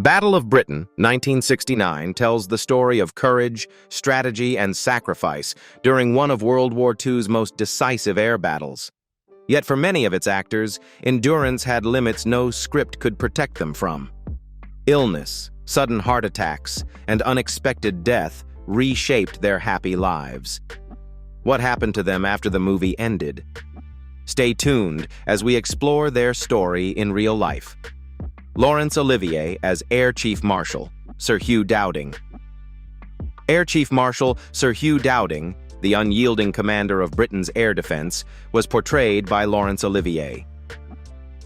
Battle of Britain, 1969, tells the story of courage, strategy, and sacrifice during one of World War II's most decisive air battles. Yet for many of its actors, endurance had limits no script could protect them from. Illness, sudden heart attacks, and unexpected death reshaped their happy lives. What happened to them after the movie ended? Stay tuned as we explore their story in real life. Laurence Olivier as Air Chief Marshal, Sir Hugh Dowding. Air Chief Marshal Sir Hugh Dowding, the unyielding commander of Britain's air defense, was portrayed by Laurence Olivier.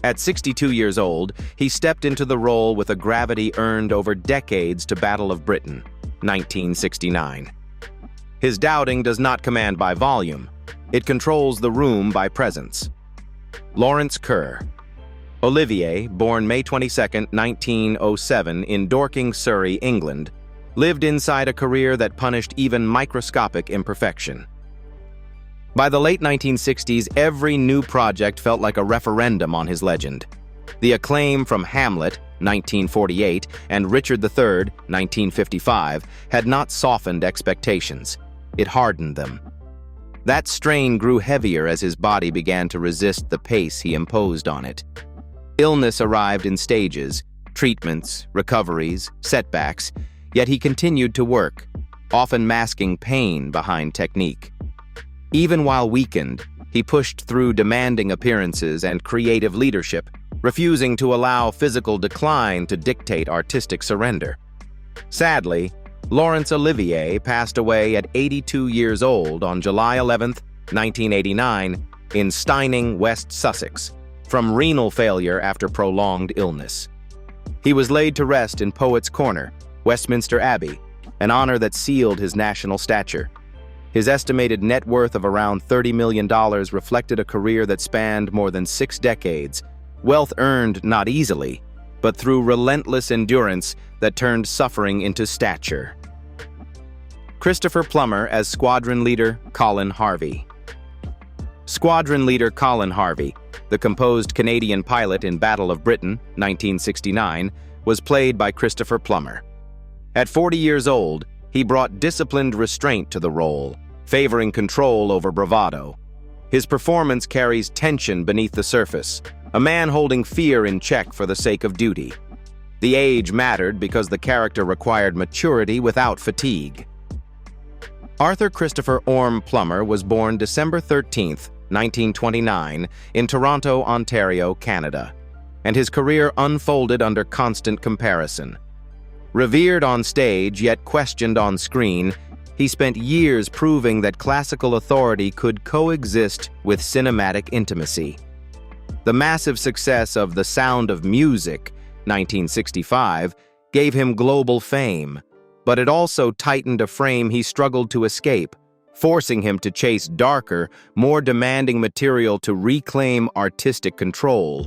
At 62 years old, he stepped into the role with a gravity earned over decades to Battle of Britain, 1969. His Dowding does not command by volume. It controls the room by presence. Lawrence Kerr. Olivier, born May 22, 1907 in Dorking, Surrey, England, lived inside a career that punished even microscopic imperfection. By the late 1960s, every new project felt like a referendum on his legend. The acclaim from Hamlet, 1948, and Richard III, 1955, had not softened expectations. It hardened them. That strain grew heavier as his body began to resist the pace he imposed on it. Illness arrived in stages, treatments, recoveries, setbacks, yet he continued to work, often masking pain behind technique. Even while weakened, he pushed through demanding appearances and creative leadership, refusing to allow physical decline to dictate artistic surrender. Sadly, Laurence Olivier passed away at 82 years old on July 11, 1989, in Steyning, West Sussex, from renal failure after prolonged illness. He was laid to rest in Poets' Corner, Westminster Abbey, an honor that sealed his national stature. His estimated net worth of around $30 million reflected a career that spanned more than 6 decades, wealth earned not easily, but through relentless endurance that turned suffering into stature. Christopher Plummer as Squadron Leader Colin Harvey. Squadron Leader Colin Harvey, the composed Canadian pilot in Battle of Britain, 1969, was played by Christopher Plummer. At 40 years old, he brought disciplined restraint to the role, favoring control over bravado. His performance carries tension beneath the surface, a man holding fear in check for the sake of duty. The age mattered because the character required maturity without fatigue. Arthur Christopher Orme Plummer was born December 13, 1929, in Toronto, Ontario, Canada, and his career unfolded under constant comparison. Revered on stage yet questioned on screen, he spent years proving that classical authority could coexist with cinematic intimacy. The massive success of The Sound of Music, 1965, gave him global fame, but it also tightened a frame he struggled to escape, forcing him to chase darker, more demanding material to reclaim artistic control.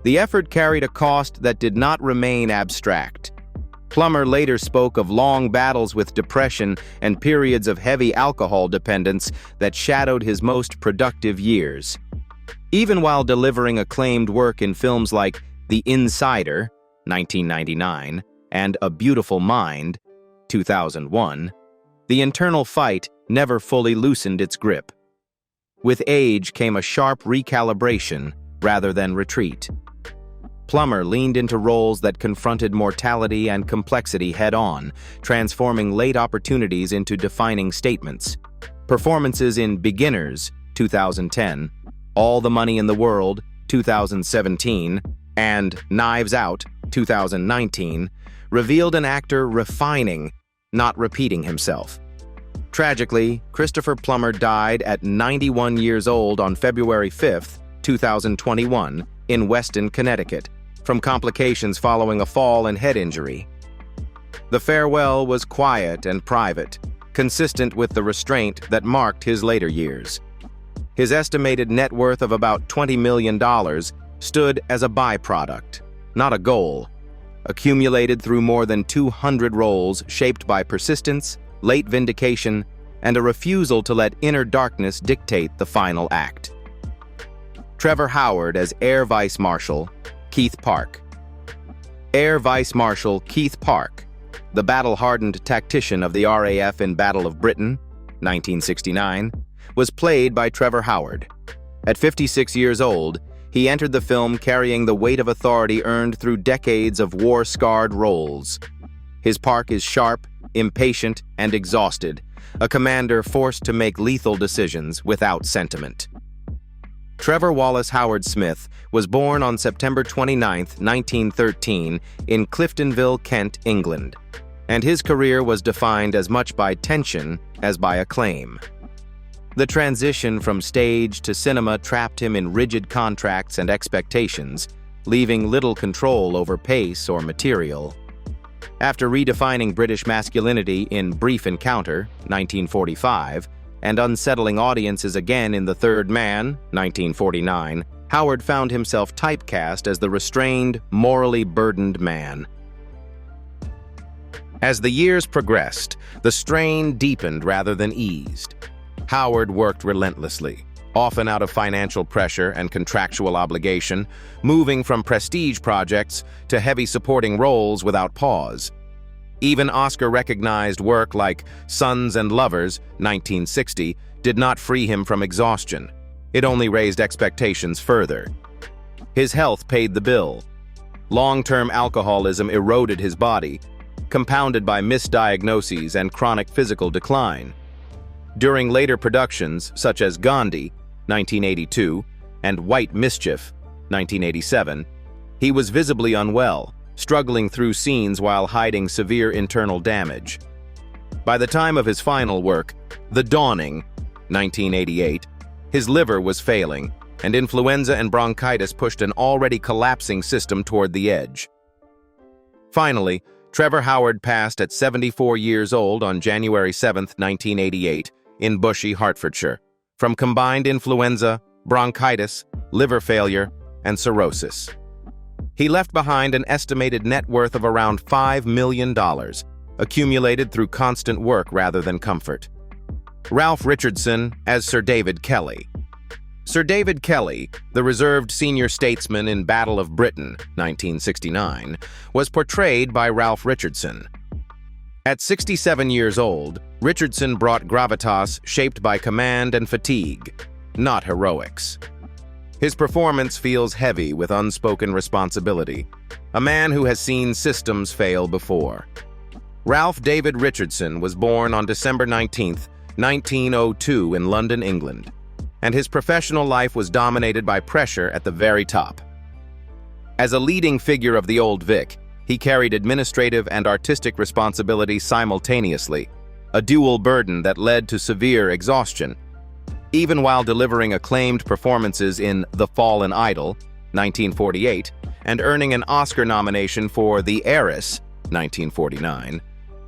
The effort carried a cost that did not remain abstract. Plummer later spoke of long battles with depression and periods of heavy alcohol dependence that shadowed his most productive years. Even while delivering acclaimed work in films like The Insider, 1999, and A Beautiful Mind, 2001, the internal fight never fully loosened its grip. With age came a sharp recalibration rather than retreat. Plummer leaned into roles that confronted mortality and complexity head-on, transforming late opportunities into defining statements. Performances in Beginners, 2010, All the Money in the World, 2017, and Knives Out, 2019, revealed an actor refining, not repeating himself. Tragically, Christopher Plummer died at 91 years old on February 5, 2021, in Weston, Connecticut, from complications following a fall and head injury. The farewell was quiet and private, consistent with the restraint that marked his later years. His estimated net worth of about $20 million stood as a byproduct, not a goal, accumulated through more than 200 roles shaped by persistence, late vindication, and a refusal to let inner darkness dictate the final act. Trevor Howard as Air Vice Marshal, Keith Park. Air Vice Marshal Keith Park, the battle-hardened tactician of the RAF in Battle of Britain, 1969, was played by Trevor Howard. At 56 years old, he entered the film carrying the weight of authority earned through decades of war-scarred roles. His Park is sharp, impatient, and exhausted, a commander forced to make lethal decisions without sentiment. Trevor Wallace Howard Smith was born on September 29, 1913, in Cliftonville, Kent, England, and his career was defined as much by tension as by acclaim. The transition from stage to cinema trapped him in rigid contracts and expectations, leaving little control over pace or material. After redefining British masculinity in Brief Encounter, 1945, and unsettling audiences again in The Third Man, 1949, Howard found himself typecast as the restrained, morally burdened man. As the years progressed, the strain deepened rather than eased. Howard worked relentlessly, often out of financial pressure and contractual obligation, moving from prestige projects to heavy supporting roles without pause. Even Oscar-recognized work like Sons and Lovers, 1960, did not free him from exhaustion. It only raised expectations further. His health paid the bill. Long-term alcoholism eroded his body, compounded by misdiagnoses and chronic physical decline. During later productions, such as Gandhi, 1982, and White Mischief, 1987, he was visibly unwell, struggling through scenes while hiding severe internal damage. By the time of his final work, The Dawning, 1988, his liver was failing, and influenza and bronchitis pushed an already collapsing system toward the edge. Finally, Trevor Howard passed at 74 years old on January 7, 1988, in Bushey, Hertfordshire, from combined influenza, bronchitis, liver failure, and cirrhosis. He left behind an estimated net worth of around $5 million, accumulated through constant work rather than comfort. Ralph Richardson as Sir David Kelly. Sir David Kelly, the reserved senior statesman in Battle of Britain, 1969, was portrayed by Ralph Richardson. At 67 years old, Richardson brought gravitas shaped by command and fatigue, not heroics. His performance feels heavy with unspoken responsibility, a man who has seen systems fail before. Ralph David Richardson was born on December 19, 1902 in London, England, and his professional life was dominated by pressure at the very top. As a leading figure of the Old Vic, he carried administrative and artistic responsibility simultaneously, a dual burden that led to severe exhaustion. Even while delivering acclaimed performances in The Fallen Idol, 1948, and earning an Oscar nomination for The Heiress, 1949,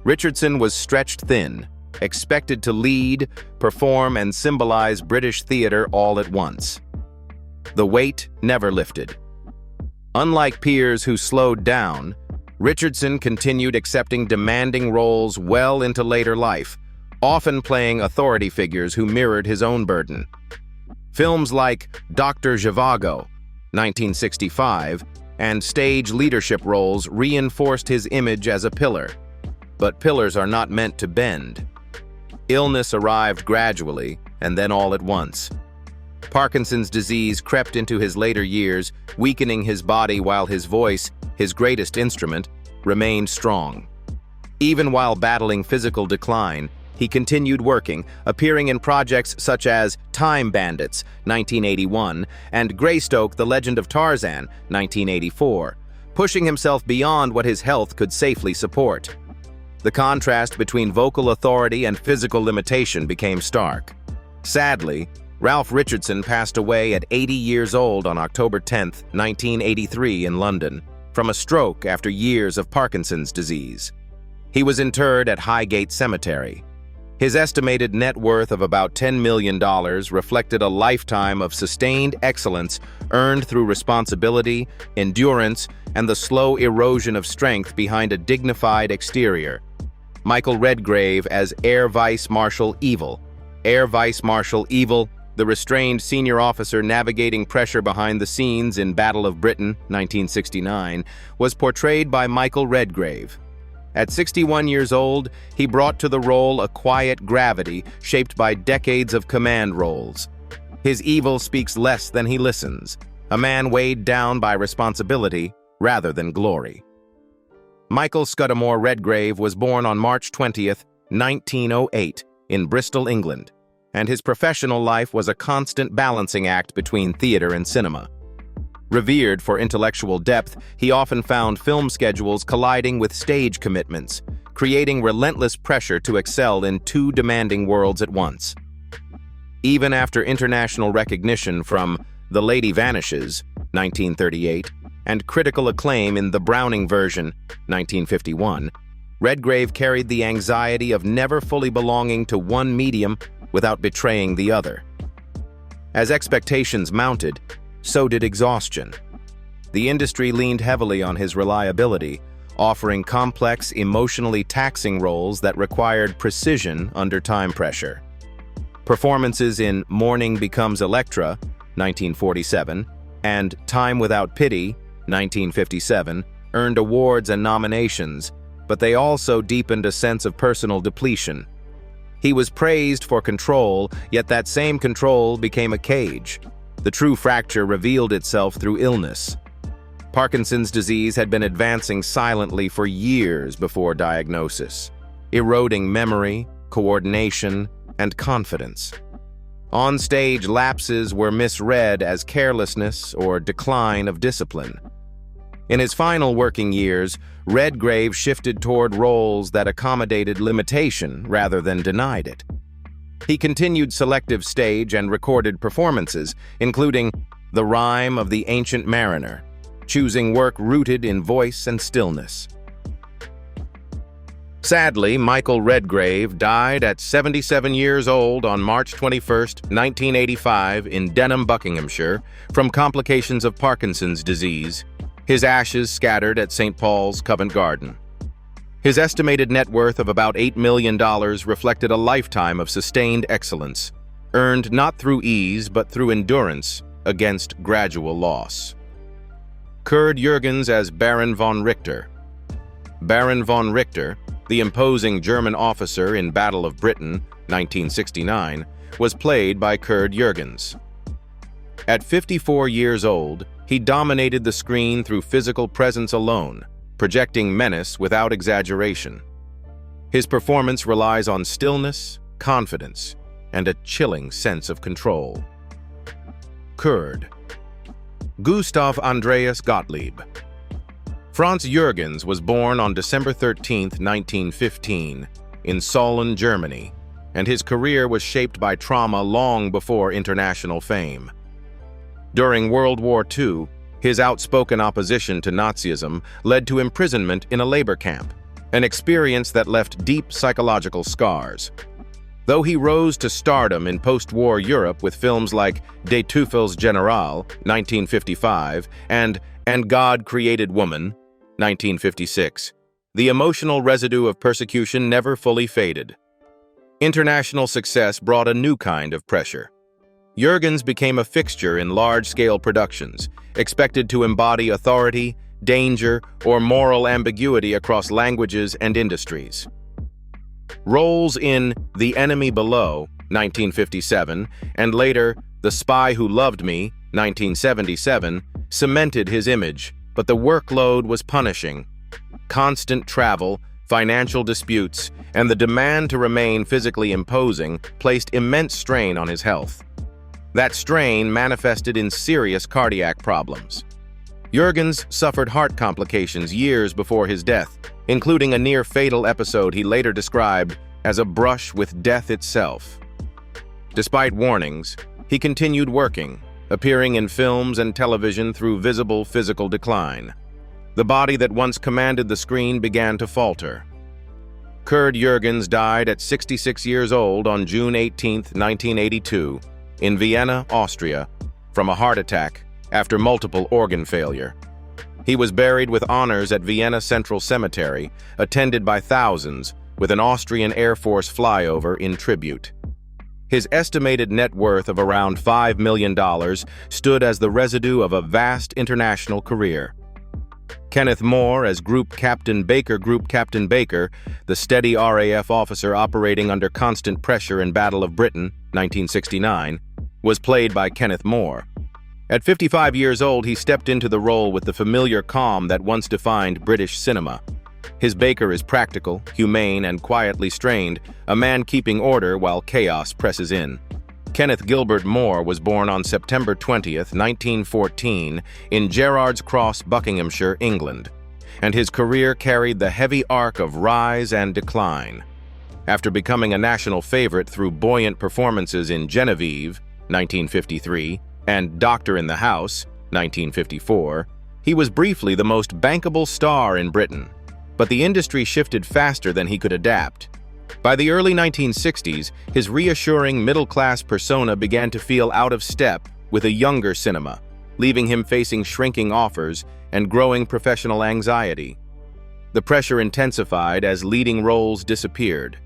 Richardson was stretched thin, expected to lead, perform, and symbolize British theater all at once. The weight never lifted. Unlike peers who slowed down, Richardson continued accepting demanding roles well into later life, often playing authority figures who mirrored his own burden. Films like Dr. Zhivago, 1965, and stage leadership roles reinforced his image as a pillar. But pillars are not meant to bend. Illness arrived gradually, and then all at once. Parkinson's disease crept into his later years, weakening his body while his voice, his greatest instrument, remained strong. Even while battling physical decline, he continued working, appearing in projects such as Time Bandits, 1981, and Greystoke, The Legend of Tarzan, 1984, pushing himself beyond what his health could safely support. The contrast between vocal authority and physical limitation became stark. Sadly, Ralph Richardson passed away at 80 years old on October 10, 1983 in London, from a stroke after years of Parkinson's disease. He was interred at Highgate Cemetery. His estimated net worth of about $10 million reflected a lifetime of sustained excellence earned through responsibility, endurance, and the slow erosion of strength behind a dignified exterior. Michael Redgrave as Air Vice Marshal Evil. Air Vice Marshal Evil, the restrained senior officer navigating pressure behind the scenes in Battle of Britain, 1969, was portrayed by Michael Redgrave. At 61 years old, he brought to the role a quiet gravity shaped by decades of command roles. His evil speaks less than he listens, a man weighed down by responsibility rather than glory. Michael Scudamore Redgrave was born on March 20th, 1908, in Bristol, England, and his professional life was a constant balancing act between theater and cinema. Revered for intellectual depth, he often found film schedules colliding with stage commitments, creating relentless pressure to excel in two demanding worlds at once. Even after international recognition from The Lady Vanishes, 1938, and critical acclaim in the Browning version, 1951, Redgrave carried the anxiety of never fully belonging to one medium without betraying the other. As expectations mounted, so did exhaustion. The industry leaned heavily on his reliability, offering complex, emotionally taxing roles that required precision under time pressure. Performances in Morning Becomes Electra, 1947, and Time Without Pity, 1957, earned awards and nominations, but they also deepened a sense of personal depletion. He was praised for control, yet that same control became a cage. The true fracture revealed itself through illness. Parkinson's disease had been advancing silently for years before diagnosis, eroding memory, coordination, and confidence. On-stage lapses were misread as carelessness or decline of discipline. In his final working years, Redgrave shifted toward roles that accommodated limitation rather than denied it. He continued selective stage and recorded performances, including The Rime of the Ancient Mariner, choosing work rooted in voice and stillness. Sadly, Michael Redgrave died at 77 years old on March 21, 1985, in Denham, Buckinghamshire, from complications of Parkinson's disease, his ashes scattered at St. Paul's, Covent Garden. His estimated net worth of about $8 million reflected a lifetime of sustained excellence, earned not through ease but through endurance against gradual loss. Kurt Jurgens as Baron von Richter. Baron von Richter, the imposing German officer in Battle of Britain, 1969, was played by Kurt Jurgens. At 54 years old, he dominated the screen through physical presence alone, projecting menace without exaggeration. His performance relies on stillness, confidence, and a chilling sense of control. Kurd. Gustav Andreas Gottlieb. Franz Jurgens was born on December 13, 1915, in Sollen, Germany, and his career was shaped by trauma long before international fame. During World War II, his outspoken opposition to Nazism led to imprisonment in a labor camp, an experience that left deep psychological scars. Though he rose to stardom in post-war Europe with films like Des Teufels General, 1955, and God Created Woman, 1956, the emotional residue of persecution never fully faded. International success brought a new kind of pressure. Jurgens became a fixture in large-scale productions, expected to embody authority, danger, or moral ambiguity across languages and industries. Roles in The Enemy Below, 1957, and later The Spy Who Loved Me, 1977, cemented his image, but the workload was punishing. Constant travel, financial disputes, and the demand to remain physically imposing placed immense strain on his health. That strain manifested in serious cardiac problems. Jurgens suffered heart complications years before his death, including a near-fatal episode he later described as a brush with death itself. Despite warnings, he continued working, appearing in films and television through visible physical decline. The body that once commanded the screen began to falter. Kurt Jurgens died at 66 years old on June 18, 1982, in Vienna, Austria, from a heart attack after multiple organ failure. He was buried with honors at Vienna Central Cemetery, attended by thousands, with an Austrian Air Force flyover in tribute. His estimated net worth of around $5 million stood as the residue of a vast international career. Kenneth More as Group Captain Baker, the steady RAF officer operating under constant pressure in Battle of Britain, 1969, was played by Kenneth More. At 55 years old, he stepped into the role with the familiar calm that once defined British cinema. His Baker is practical, humane, and quietly strained, a man keeping order while chaos presses in. Kenneth Gilbert More was born on September 20, 1914, in Gerrards Cross, Buckinghamshire, England, and his career carried the heavy arc of rise and decline. After becoming a national favorite through buoyant performances in Genevieve, 1953, and Doctor in the House, 1954, he was briefly the most bankable star in Britain. But the industry shifted faster than he could adapt. By the early 1960s, his reassuring middle-class persona began to feel out of step with a younger cinema, leaving him facing shrinking offers and growing professional anxiety. The pressure intensified as leading roles disappeared.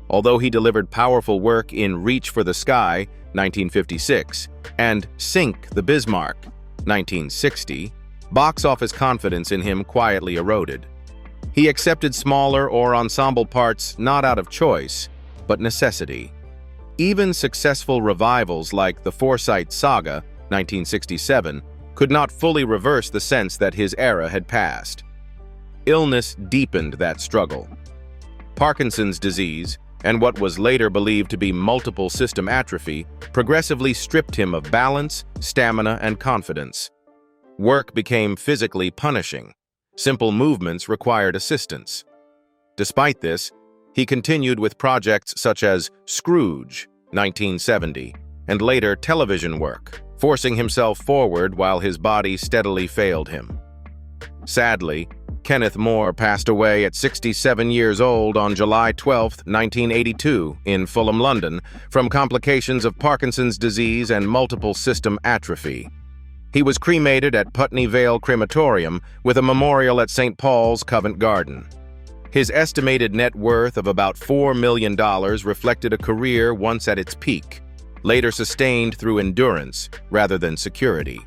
Although he delivered powerful work in Reach for the Sky, 1956, and Sink the Bismarck, 1960, box office confidence in him quietly eroded. He accepted smaller or ensemble parts not out of choice, but necessity. Even successful revivals like The Forsyte Saga, 1967, could not fully reverse the sense that his era had passed. Illness deepened that struggle. Parkinson's disease, and what was later believed to be multiple system atrophy, progressively stripped him of balance, stamina, and confidence. Work became physically punishing. Simple movements required assistance. Despite this, he continued with projects such as Scrooge, 1970, and later television work, forcing himself forward while his body steadily failed him. Sadly, Kenneth More passed away at 67 years old on July 12, 1982, in Fulham, London, from complications of Parkinson's disease and multiple system atrophy. He was cremated at Putney Vale Crematorium with a memorial at St. Paul's, Covent Garden. His estimated net worth of about $4 million reflected a career once at its peak, later sustained through endurance rather than security.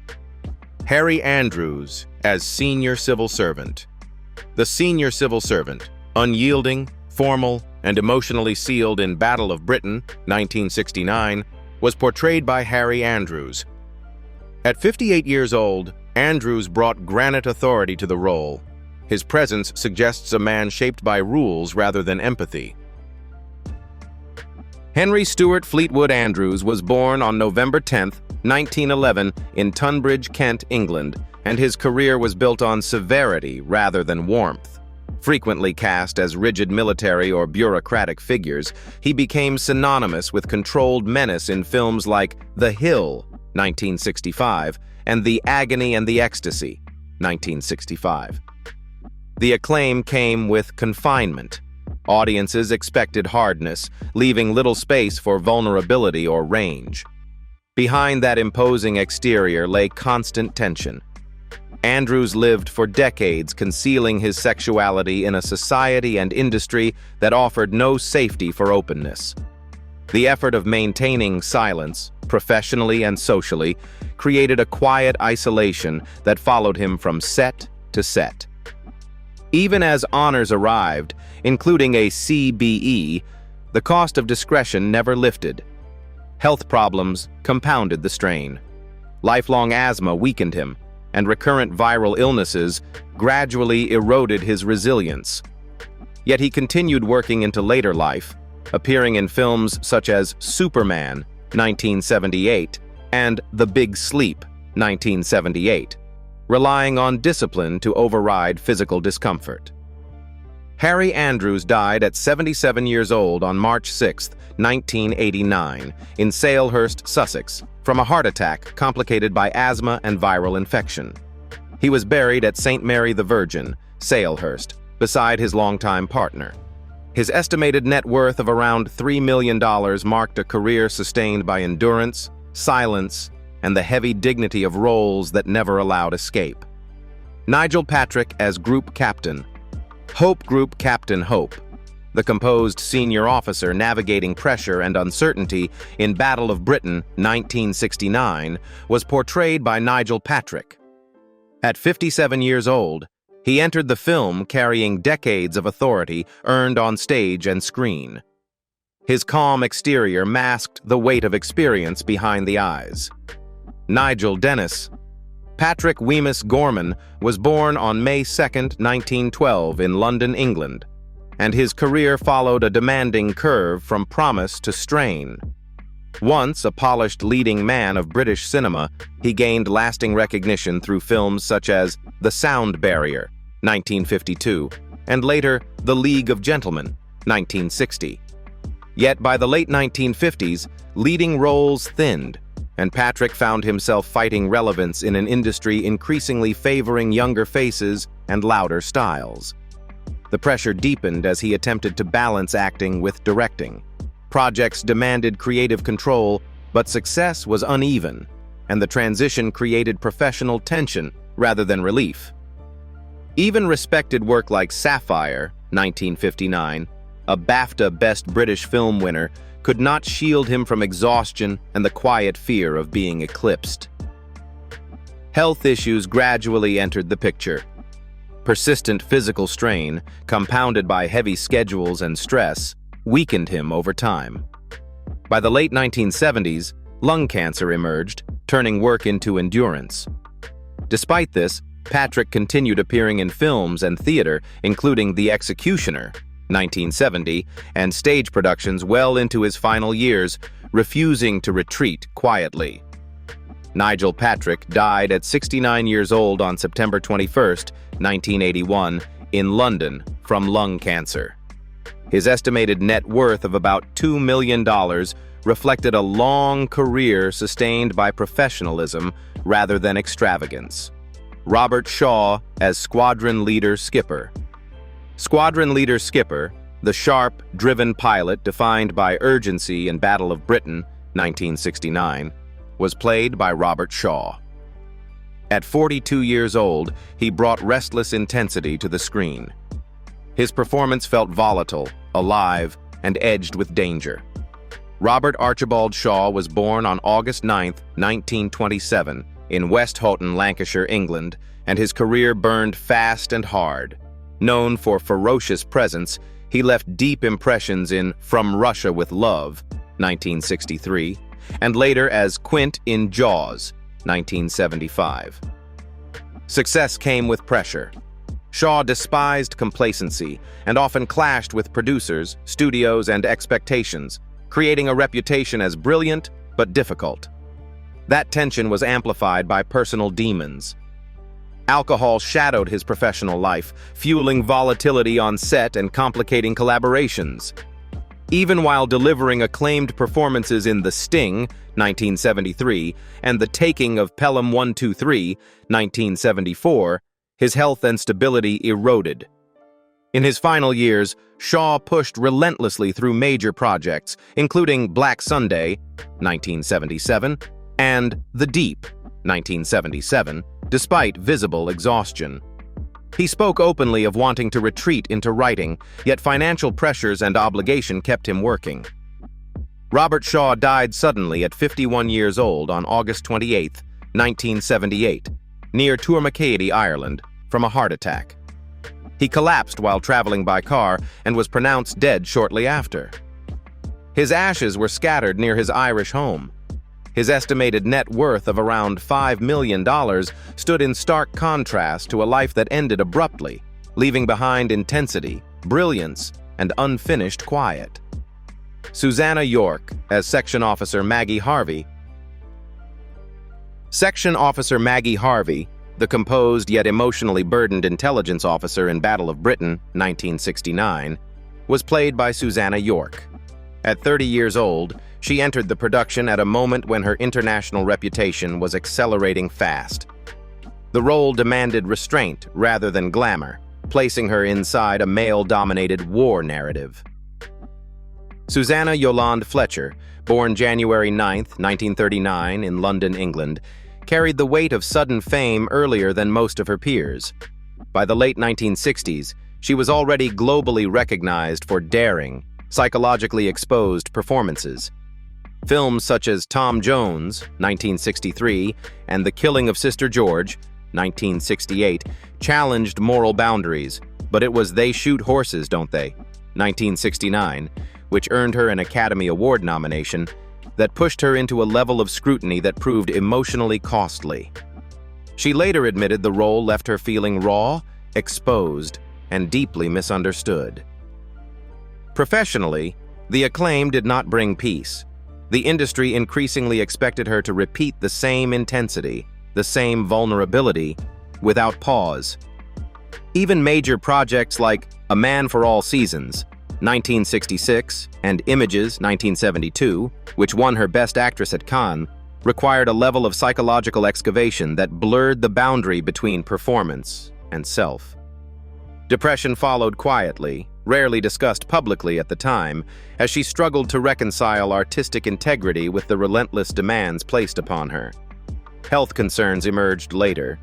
Harry Andrews as Senior Civil Servant. The senior civil servant, unyielding, formal, and emotionally sealed in Battle of Britain, 1969, was portrayed by Harry Andrews. At 58 years old, Andrews brought granite authority to the role. His presence suggests a man shaped by rules rather than empathy. Henry Stuart Fleetwood Andrews was born on November 10, 1911, in Tunbridge, Kent, England, and his career was built on severity rather than warmth. Frequently cast as rigid military or bureaucratic figures, he became synonymous with controlled menace in films like The Hill, 1965, and The Agony and the Ecstasy, 1965. The acclaim came with confinement. Audiences expected hardness, leaving little space for vulnerability or range. Behind that imposing exterior lay constant tension. Andrews lived for decades concealing his sexuality in a society and industry that offered no safety for openness. The effort of maintaining silence, professionally and socially, created a quiet isolation that followed him from set to set. Even as honors arrived, including a CBE, the cost of discretion never lifted. Health problems compounded the strain. Lifelong asthma weakened him, and recurrent viral illnesses gradually eroded his resilience. Yet he continued working into later life, appearing in films such as Superman, 1978, and The Big Sleep, 1978, relying on discipline to override physical discomfort. Harry Andrews died at 77 years old on March 6, 1989, in Salehurst, Sussex, from a heart attack complicated by asthma and viral infection. He was buried at St. Mary the Virgin, Salehurst, beside his longtime partner. His estimated net worth of around $3 million marked a career sustained by endurance, silence, and the heavy dignity of roles that never allowed escape. Nigel Patrick as Group Captain. Hope Group Captain Hope. the composed senior officer navigating pressure and uncertainty in Battle of Britain, 1969, was portrayed by Nigel Patrick. At 57 years old, he entered the film carrying decades of authority earned on stage and screen. His calm exterior masked the weight of experience behind the eyes. Nigel Dennis. Patrick Wemyss Gorman was born on May 2, 1912 in London, England, and his career followed a demanding curve from promise to strain. Once a polished leading man of British cinema, he gained lasting recognition through films such as The Sound Barrier, 1952, and later The League of Gentlemen, 1960. Yet by the late 1950s, leading roles thinned, and Patrick found himself fighting relevance in an industry increasingly favoring younger faces and louder styles. The pressure deepened as he attempted to balance acting with directing. Projects demanded creative control, but success was uneven, and the transition created professional tension rather than relief. Even respected work like Sapphire, 1959, a BAFTA Best British Film winner, could not shield him from exhaustion and the quiet fear of being eclipsed. Health issues gradually entered the picture. Persistent physical strain, compounded by heavy schedules and stress, weakened him over time. By the late 1970s, lung cancer emerged, turning work into endurance. Despite this, Patrick continued appearing in films and theater, including The Executioner, 1970, and stage productions well into his final years, refusing to retreat quietly. Nigel Patrick died at 69 years old on September 21, 1981, in London from lung cancer. His estimated net worth of about $2 million reflected a long career sustained by professionalism rather than extravagance. Robert Shaw as Squadron Leader Skipper. Squadron Leader Skipper, the sharp, driven pilot defined by urgency in Battle of Britain, 1969, was played by Robert Shaw. At 42 years old, he brought restless intensity to the screen. His performance felt volatile, alive, and edged with danger. Robert Archibald Shaw was born on August 9, 1927, in West Houghton, Lancashire, England, and his career burned fast and hard. Known for ferocious presence, he left deep impressions in From Russia with Love, 1963, and later as Quint in Jaws, 1975. Success came with pressure. Shaw despised complacency and often clashed with producers, studios, and expectations, creating a reputation as brilliant but difficult. That tension was amplified by personal demons. Alcohol shadowed his professional life, fueling volatility on set and complicating collaborations. Even while delivering acclaimed performances in The Sting, 1973, and The Taking of Pelham 123, 1974, his health and stability eroded. In his final years, Shaw pushed relentlessly through major projects, including Black Sunday, 1977, and The Deep, 1977, despite visible exhaustion. He spoke openly of wanting to retreat into writing, yet financial pressures and obligation kept him working. Robert Shaw died suddenly at 51 years old on August 28, 1978, near Tourmakeady, Ireland, from a heart attack. He collapsed while traveling by car and was pronounced dead shortly after. His ashes were scattered near his Irish home. His estimated net worth of around $5 million stood in stark contrast to a life that ended abruptly, leaving behind intensity, brilliance, and unfinished quiet. Susannah York as Section Officer Maggie Harvey. Section Officer Maggie Harvey, the composed yet emotionally burdened intelligence officer in Battle of Britain, 1969, was played by Susannah York. At 30 years old, she entered the production at a moment when her international reputation was accelerating fast. The role demanded restraint rather than glamour, placing her inside a male-dominated war narrative. Susanna Yolande Fletcher, born January 9, 1939, in London, England, carried the weight of sudden fame earlier than most of her peers. By the late 1960s, She was already globally recognized for daring, psychologically exposed performances. Films such as Tom Jones, 1963, and The Killing of Sister George, 1968, challenged moral boundaries, but it was They Shoot Horses, Don't They, 1969, which earned her an Academy Award nomination, that pushed her into a level of scrutiny that proved emotionally costly. She later admitted the role left her feeling raw, exposed, and deeply misunderstood. Professionally, the acclaim did not bring peace. The industry increasingly expected her to repeat the same intensity, the same vulnerability, without pause. Even major projects like A Man for All Seasons, 1966, and Images, 1972, which won her Best Actress at Cannes, required a level of psychological excavation that blurred the boundary between performance and self. Depression followed quietly, rarely discussed publicly at the time, as she struggled to reconcile artistic integrity with the relentless demands placed upon her. Health concerns emerged later,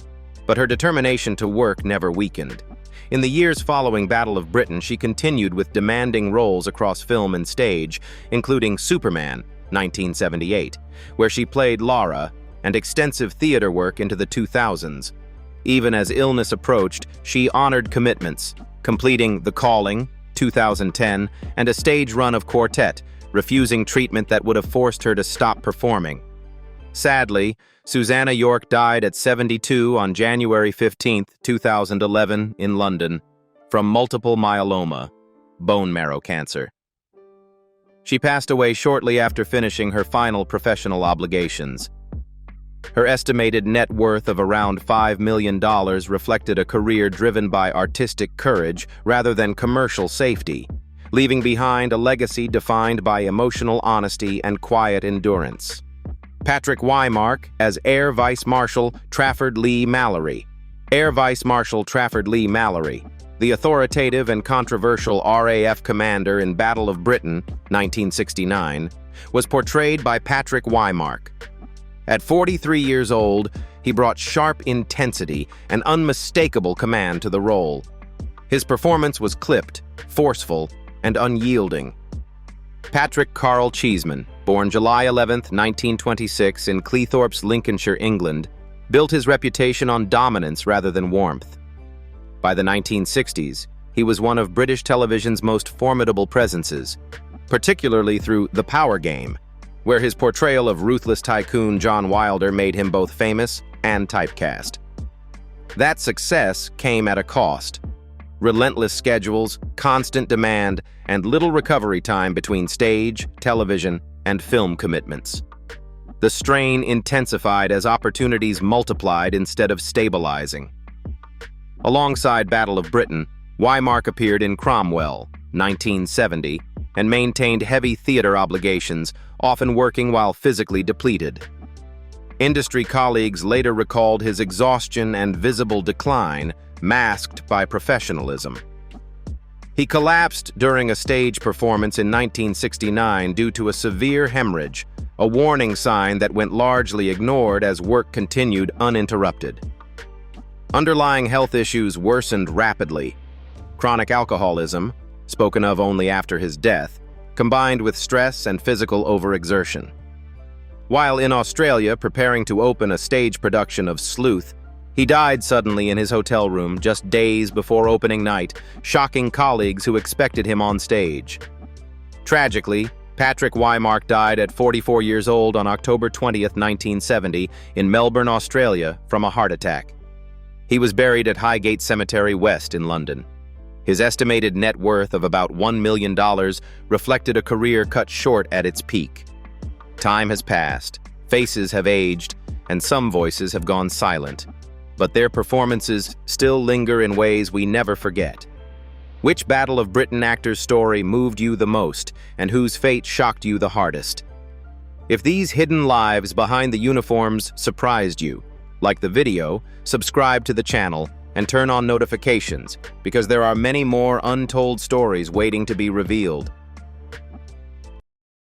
but her determination to work never weakened. In the years following Battle of Britain, she continued with demanding roles across film and stage, including Superman, 1978, where she played Lara, and extensive theater work into the 2000s. Even as illness approached, she honored commitments, completing The Calling, 2010, and a stage run of Quartet, refusing treatment that would have forced her to stop performing. Sadly, Susannah York died at 72 on January 15, 2011, in London, from multiple myeloma, bone marrow cancer. She passed away shortly after finishing her final professional obligations. Her estimated net worth of around $5 million reflected a career driven by artistic courage rather than commercial safety, leaving behind a legacy defined by emotional honesty and quiet endurance. Patrick Wymark as Air Vice Marshal Trafford Lee Mallory. Air Vice Marshal Trafford Lee Mallory, the authoritative and controversial RAF commander in Battle of Britain, 1969, was portrayed by Patrick Wymark. At 43 years old, he brought sharp intensity and unmistakable command to the role. His performance was clipped, forceful, and unyielding. Patrick Carl Cheeseman, born July 11, 1926 in Cleethorpes, Lincolnshire, England, built his reputation on dominance rather than warmth. By the 1960s, he was one of British television's most formidable presences, particularly through The Power Game, where his portrayal of ruthless tycoon John Wilder made him both famous and typecast. That success came at a cost. Relentless schedules, constant demand, and little recovery time between stage, television, and film commitments. The strain intensified as opportunities multiplied instead of stabilizing. Alongside Battle of Britain, Wymark appeared in Cromwell, 1970, and maintained heavy theater obligations, often working while physically depleted. Industry colleagues later recalled his exhaustion and visible decline, masked by professionalism. He collapsed during a stage performance in 1969 due to a severe hemorrhage, a warning sign that went largely ignored as work continued uninterrupted. Underlying health issues worsened rapidly. Chronic alcoholism, spoken of only after his death, combined with stress and physical overexertion. While in Australia preparing to open a stage production of Sleuth, he died suddenly in his hotel room just days before opening night, shocking colleagues who expected him on stage. Tragically, Patrick Wymark died at 44 years old on October 20, 1970, in Melbourne, Australia, from a heart attack. He was buried at Highgate Cemetery West in London. His estimated net worth of about $1 million reflected a career cut short at its peak. Time has passed, faces have aged, and some voices have gone silent. But their performances still linger in ways we never forget. Which Battle of Britain actor's story moved you the most, and whose fate shocked you the hardest? If these hidden lives behind the uniforms surprised you, like the video, subscribe to the channel, and turn on notifications, because there are many more untold stories waiting to be revealed.